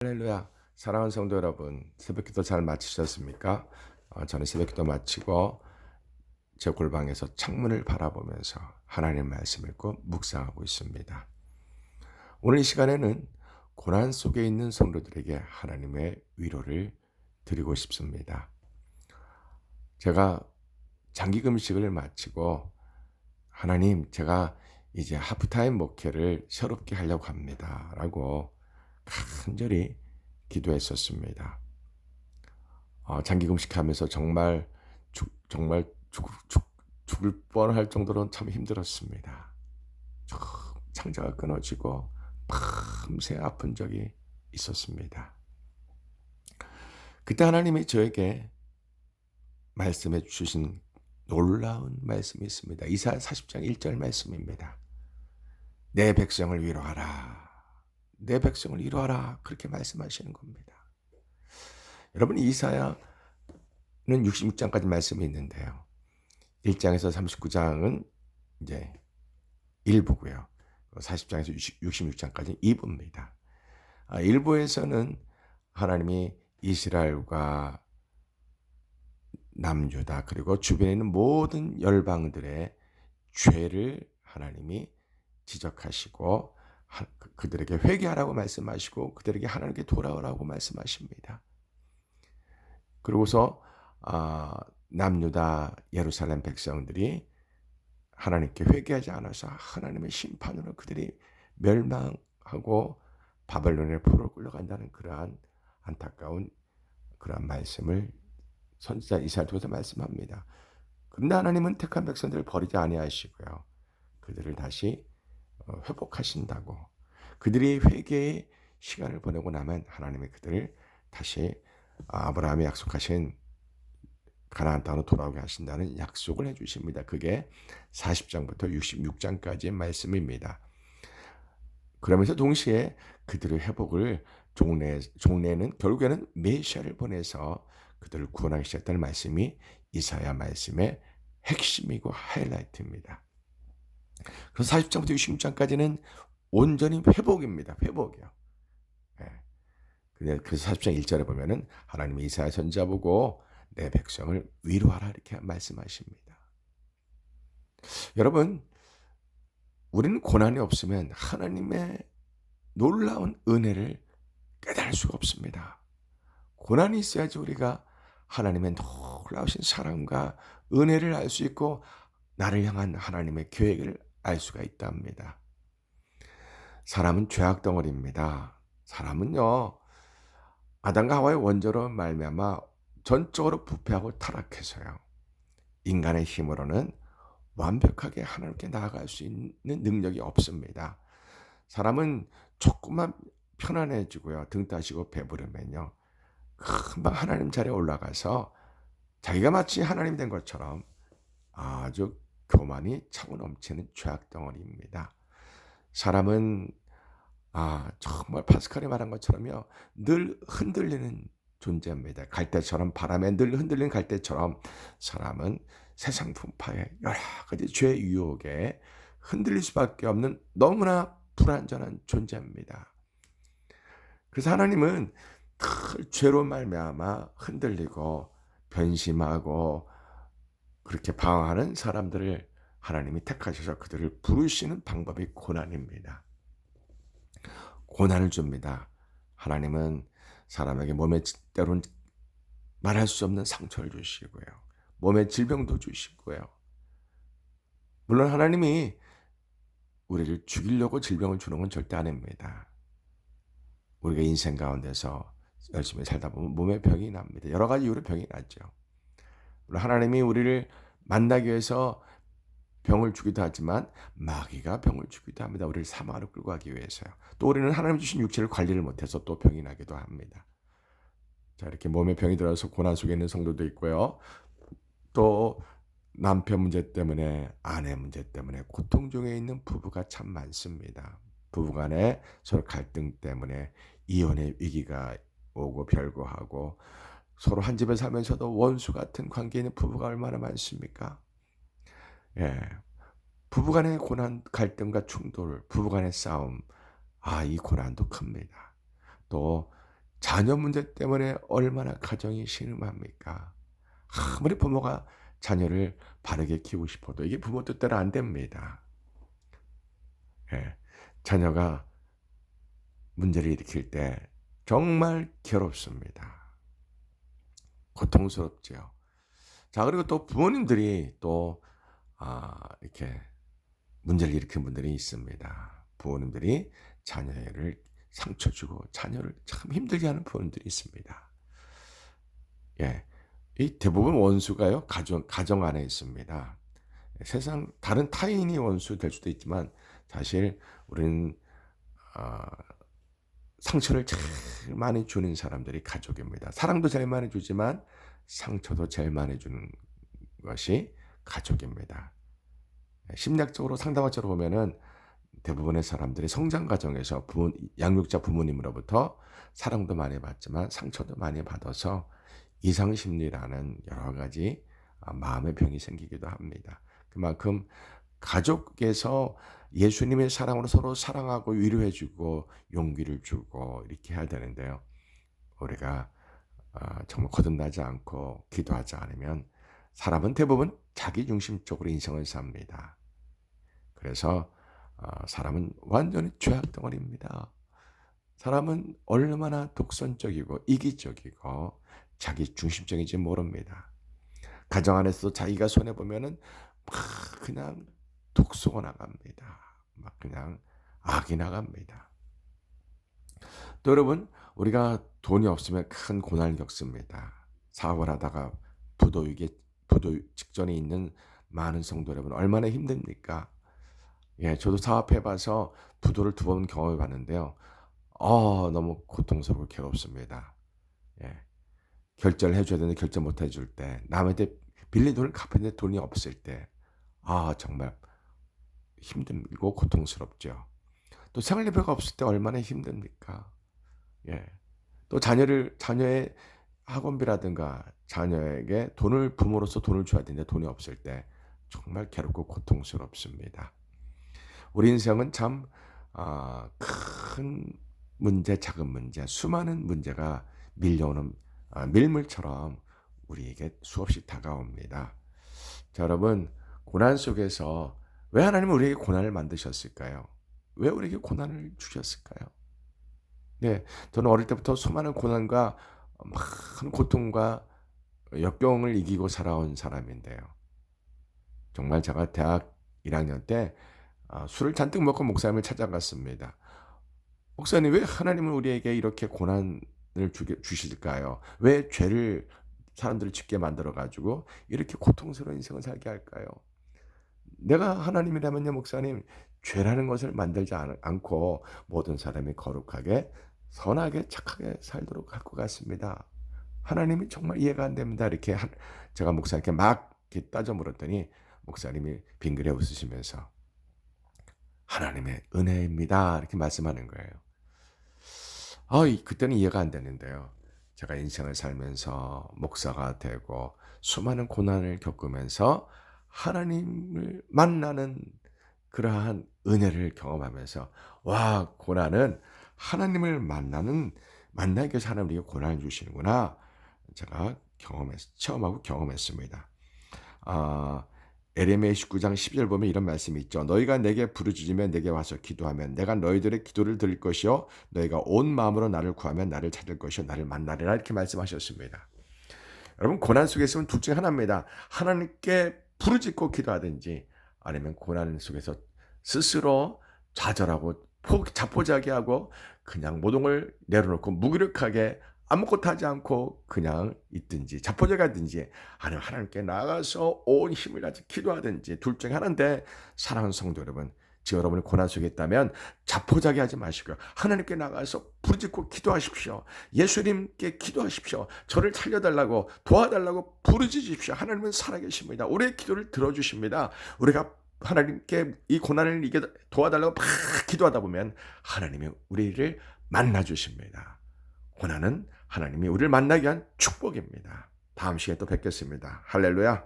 할렐루야. 사랑하는 성도 여러분, 새벽기도 잘 마치셨습니까? 저는 새벽기도 마치고 제 골방에서 창문을 바라보면서 하나님 말씀 읽고 묵상하고 있습니다. 오늘 이 시간에는 고난 속에 있는 성도들에게 하나님의 위로를 드리고 싶습니다. 제가 장기 금식을 마치고 하나님, 제가 이제 하프타임 목회를 새롭게 하려고 합니다. 라고 간절히 기도했었습니다. 장기 금식하면서 정말 죽을 뻔할 정도로 참 힘들었습니다. 창자가 끊어지고 밤새 아픈 적이 있었습니다. 그때 하나님이 저에게 말씀해 주신 놀라운 말씀이 있습니다. 이사야 40장 1절 말씀입니다. 내 백성을 위로하라. 내 백성을 위로하라. 그렇게 말씀하시는 겁니다. 여러분, 이사야는 66장까지 말씀이 있는데요. 1장에서 39장은 이제 1부고요. 40장에서 66장까지 2부입니다. 1부에서는 하나님이 이스라엘과 남유다 그리고 주변에 있는 모든 열방들의 죄를 하나님이 지적하시고 그들에게 회개하라고 말씀하시고 그들에게 하나님께 돌아오라고 말씀하십니다. 그러고서 남유다 예루살렘 백성들이 하나님께 회개하지 않아서 하나님의 심판으로 그들이 멸망하고 바벨론의 포로로 끌려간다는 그러한 안타까운 그러한 말씀을 선지자 이사야를 통해서 말씀합니다. 그런데 하나님은 택한 백성들을 버리지 아니하시고요. 그들을 다시 회복하신다고. 그들이 회개의 시간을 보내고 나면 하나님이 그들을 다시 아브라함이 약속하신 가나안 땅으로 돌아오게 하신다는 약속을 해주십니다. 그게 40장부터 66장까지의 말씀입니다. 그러면서 동시에 그들의 회복을 종래는 결국에는 메시아를 보내서 그들을 구원하기 시작했다는 말씀이 이사야 말씀의 핵심이고 하이라이트입니다. 그래서 40장부터 66장까지는 온전히 회복입니다. 회복이요. 그래서 40장 1절에 보면은 하나님이 이사야 선지자 보고 내 백성을 위로하라 이렇게 말씀하십니다. 여러분, 우리는 고난이 없으면 하나님의 놀라운 은혜를 깨달을 수가 없습니다. 고난이 있어야지 우리가 하나님의 놀라우신 사랑과 은혜를 알 수 있고 나를 향한 하나님의 계획을 알 수가 있답니다. 사람은 죄악 덩어리입니다. 사람은요, 아담과 하와의 원죄로 말미암아 전적으로 부패하고 타락해서요. 인간의 힘으로는 완벽하게 하나님께 나아갈 수 있는 능력이 없습니다. 사람은 조금만 편안해지고요. 등 따시고 배부르면요. 금방 하나님 자리에 올라가서 자기가 마치 하나님 된 것처럼 아주 교만이 차고 넘치는 죄악 덩어리입니다. 사람은 정말 파스칼이 말한 것처럼요. 늘 흔들리는 존재입니다. 갈대처럼 바람에 늘 흔들리는 갈대처럼 사람은 세상 풍파에 여러 가지 죄 유혹에 흔들릴 수밖에 없는 너무나 불완전한 존재입니다. 그래서 하나님은 늘 죄로 말미암아 흔들리고 변심하고 그렇게 방황하는 사람들을 하나님이 택하셔서 그들을 부르시는 방법이 고난입니다. 고난을 줍니다. 하나님은 사람에게 몸에 때로는 말할 수 없는 상처를 주시고요. 몸에 질병도 주시고요. 물론 하나님이 우리를 죽이려고 질병을 주는 건 절대 아닙니다. 우리가 인생 가운데서 열심히 살다 보면 몸에 병이 납니다. 여러 가지 이유로 병이 나죠. 물론 하나님이 우리를 만나기 위해서 병을 주기도 하지만 마귀가 병을 주기도 합니다. 우리를 사망으로 끌고 가기 위해서요. 또 우리는 하나님 주신 육체를 관리를 못해서 또 병이 나기도 합니다. 자, 이렇게 몸에 병이 들어서 고난 속에 있는 성도도 있고요. 또 남편 문제 때문에 아내 문제 때문에 고통 중에 있는 부부가 참 많습니다. 부부간에 서로 갈등 때문에 이혼의 위기가 오고 별거하고 서로 한 집에 살면서도 원수 같은 관계에 있는 부부가 얼마나 많습니까? 예. 부부간의 고난, 갈등과 충돌, 부부간의 싸움, 이 고난도 큽니다. 또 자녀 문제 때문에 얼마나 가정이 신음합니까? 아무리 부모가 자녀를 바르게 키우고 싶어도 이게 부모 뜻대로 안 됩니다. 예. 자녀가 문제를 일으킬 때 정말 괴롭습니다. 고통스럽지요. 자, 그리고 또 부모님들이 또 이렇게 문제를 일으킨 분들이 있습니다. 부모님들이 자녀를 상처 주고 자녀를 참 힘들게 하는 부모님들이 있습니다. 예. 이 대부분 원수가요, 가정 안에 있습니다. 세상 다른 타인이 원수 될 수도 있지만 사실 우리는 아 상처를 제일 많이 주는 사람들이 가족입니다. 사랑도 제일 많이 주지만 상처도 제일 많이 주는 것이 가족입니다. 심리학적으로 상담학적으로 보면은 대부분의 사람들이 성장 과정에서 양육자 부모님으로부터 사랑도 많이 받지만 상처도 많이 받아서 이상 심리라는 여러 가지 마음의 병이 생기기도 합니다. 그만큼 가족에서 예수님의 사랑으로 서로 사랑하고 위로해 주고 용기를 주고 이렇게 해야 되는데요. 우리가 정말 거듭나지 않고 기도하지 않으면 사람은 대부분 자기중심적으로 인생을 삽니다. 그래서 사람은 완전히 죄악 덩어리입니다. 사람은 얼마나 독선적이고 이기적이고 자기중심적인지 모릅니다. 가정 안에서 자기가 손해보면은 막 그냥 독소가 나갑니다. 막 그냥 악이 나갑니다. 또 여러분, 우리가 돈이 없으면 큰 고난을 겪습니다. 사업을 하다가 부도 직전에 있는 많은 성도 여러분 얼마나 힘듭니까? 예, 저도 사업해봐서 부도를 2번 경험해봤는데요. 너무 고통스럽고 괴롭습니다. 예, 결제를 해줘야 되는데 결제 못 해줄 때, 남한테 빌린 돈을 갚는데 돈이 없을 때, 정말 힘들고 고통스럽죠. 또 생활비가 없을 때 얼마나 힘듭니까? 예. 또 자녀의 학원비라든가 자녀에게 부모로서 돈을 줘야 되는데 돈이 없을 때 정말 괴롭고 고통스럽습니다. 우리 인생은 참, 큰 문제, 작은 문제, 수많은 문제가 밀려오는, 밀물처럼 우리에게 수없이 다가옵니다. 자, 여러분, 고난 속에서 왜 하나님은 우리에게 고난을 만드셨을까요? 왜 우리에게 고난을 주셨을까요? 네, 저는 어릴 때부터 수많은 고난과 많은 고통과 역경을 이기고 살아온 사람인데요. 정말 제가 대학 1학년 때 술을 잔뜩 먹고 목사님을 찾아갔습니다. 목사님, 왜 하나님은 우리에게 이렇게 고난을 주실까요? 왜 죄를 사람들을 짓게 만들어 가지고 이렇게 고통스러운 인생을 살게 할까요? 내가 하나님이라면요, 목사님, 죄라는 것을 만들지 않고 모든 사람이 거룩하게 선하게 착하게 살도록 할 것 같습니다. 하나님이 정말 이해가 안 됩니다. 이렇게 제가 목사님께 막 이렇게 따져 물었더니 목사님이 빙그레 웃으시면서 하나님의 은혜입니다. 이렇게 말씀하는 거예요. 그때는 이해가 안 됐는데요. 제가 인생을 살면서 목사가 되고 수많은 고난을 겪으면서 하나님을 만나는 그러한 은혜를 경험하면서 고난은 하나님을 만나기 위해서 하나님이 고난을 주시는구나. 제가 체험하고 경험했습니다. 에레미야 19장 10절 보면 이런 말씀이 있죠. 너희가 내게 부르짖으면 내게 와서 기도하면 내가 너희들의 기도를 들을 것이요 너희가 온 마음으로 나를 구하면 나를 찾을 것이요 나를 만나리라 이렇게 말씀하셨습니다. 여러분, 고난 속에 있으면 둘 중에 하나입니다. 하나님께 부르짖고 기도하든지 아니면 고난 속에서 스스로 좌절하고 자포자기하고 그냥 모든 걸 내려놓고 무기력하게 아무것도 하지 않고 그냥 있든지 자포자기하든지 아니면 하나님께 나아가서 온 힘을 다해서 기도하든지 둘 중에 하나인데, 사랑하는 성도 여러분, 지금 여러분이 고난 속에 있다면 자포자기하지 마시고요. 하나님께 나가서 부르짖고 기도하십시오. 예수님께 기도하십시오. 저를 살려달라고 도와달라고 부르짖으십시오. 하나님은 살아계십니다. 우리의 기도를 들어주십니다. 우리가 하나님께 이 고난을 도와달라고 막 기도하다 보면 하나님이 우리를 만나주십니다. 고난은 하나님이 우리를 만나기 위한 축복입니다. 다음 시간에 또 뵙겠습니다. 할렐루야.